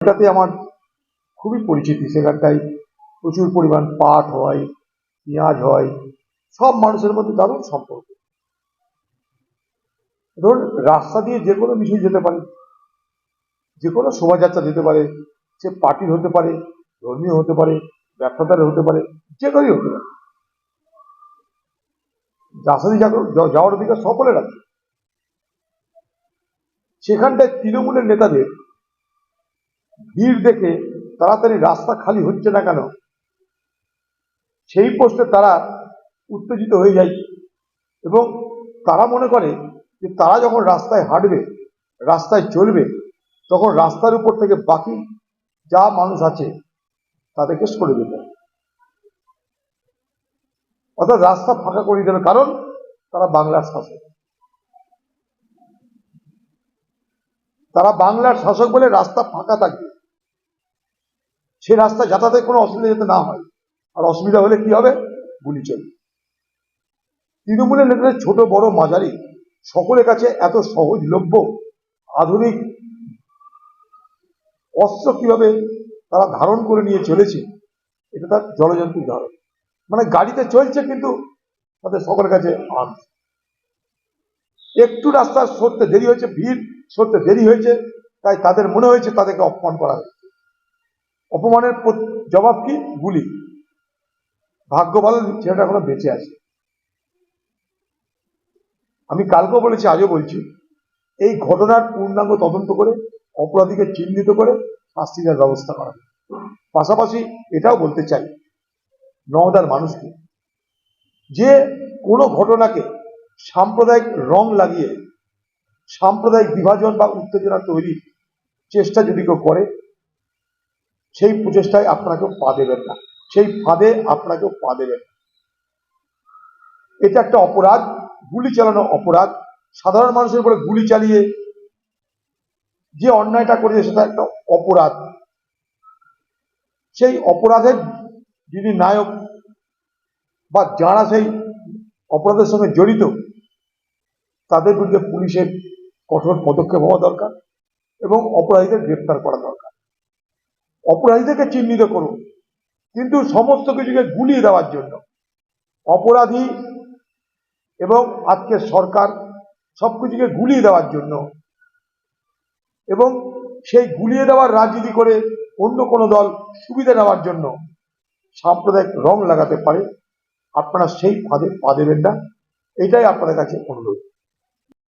এটাতে আমার খুবই পরিচিতি। সেখানটায় প্রচুর পরিমাণ পাট হয়, পেঁয়াজ হয়, সব মানুষের মধ্যে দারুণ সম্পর্ক। ধরুন রাস্তা দিয়ে যে কোনো মিছিল যেতে পারে, যে কোনো শোভাযাত্রা যেতে পারে, সে পার্টির হতে পারে, ধর্মীয় হতে পারে, ব্যবসাদার হতে পারে, যে কোনোই হতে পারে। রাস্তা দিয়ে যাওয়ার অধিকার সকলের আছে। সেখানটায় তৃণমূলের নেতাদের ভিড় দেখে তাড়াতাড়ি রাস্তা খালি হচ্ছে না কেন, সেই প্রশ্নে তারা উত্তেজিত হয়ে যায় এবং তারা মনে করে যে তারা যখন রাস্তায় হাঁটবে, রাস্তায় চলবে, তখন রাস্তার উপর থেকে বাকি যা মানুষ আছে তাদেরকে সরে দিতে হবে, অর্থাৎ রাস্তা ফাঁকা করে দেবে। কারণ তারা বাংলার শাসক, তারা বাংলার শাসক বলে রাস্তা ফাঁকা থাকবে, সে রাস্তা যাতায়াতের কোনো অসুবিধা যাতে না হয়। আর অসুবিধা হলে কি হবে? গুলি চলবে। তৃণমূলের নেতাদের ছোট বড় মাঝারি সকলের কাছে এত সহজলভ্য আধুনিক অস্ত্র কিভাবে তারা ধারণ করে নিয়ে চলেছে, এটা তার জলযন্ত্রের ধারণ। মানে গাড়িতে চলছে কিন্তু তাদের সকলের কাছে আর্মস। একটু রাস্তা সরতে দেরি হয়েছে, ভিড় সরতে দেরি হয়েছে, তাই তাদের মনে হয়েছে তাদেরকে অপমান করা হয়েছে। অপমানের জবাব কি? গুলি। ভাগ্য ভালো ছেলেটা এখনো বেঁচে আছে। আমি কালকেও বলেছি, আজও বলছি, এই ঘটনার পূর্ণাঙ্গ তদন্ত করে অপরাধীকে চিহ্নিত করে শাস্তি দেওয়ার ব্যবস্থা করা। পাশাপাশি এটাও বলতে চাই নওদার মানুষকে, যে কোনো ঘটনাকে সাম্প্রদায়িক রং লাগিয়ে সাম্প্রদায়িক বিভাজন বা উত্তেজনা তৈরির চেষ্টা যদি কেউ করে, সেই প্রচেষ্টায় আপনাকেও পা দেবেন না, সেই ফাঁদে আপনাকেও পা দেবেন। এটা একটা অপরাধ, গুলি চালানো অপরাধ। সাধারণ মানুষের উপরে গুলি চালিয়ে যে অন্যায়টা করেছে সেটা একটা অপরাধ। সেই অপরাধের যিনি নায়ক বা যারা সেই অপরাধের সঙ্গে জড়িত, তাদের বিরুদ্ধে পুলিশের কঠোর পদক্ষেপ হওয়া দরকার এবং অপরাধীদের গ্রেপ্তার করা দরকার। অপরাধীদেরকে চিহ্নিত করুন, কিন্তু সমস্ত কিছুকে গুলিয়ে দেওয়ার জন্য অপরাধী এবং আজকের সরকার সবকিছুকে গুলিয়ে দেওয়ার জন্য এবং সেই গুলিয়ে দেওয়ার রাজনীতি করে অন্য কোনো দল সুবিধা নেওয়ার জন্য সাম্প্রদায়িক রং লাগাতে পারে, আপনারা সেই ফাঁদে পা দেবেন না। এটাই আপনাদের কাছে অনুরোধ।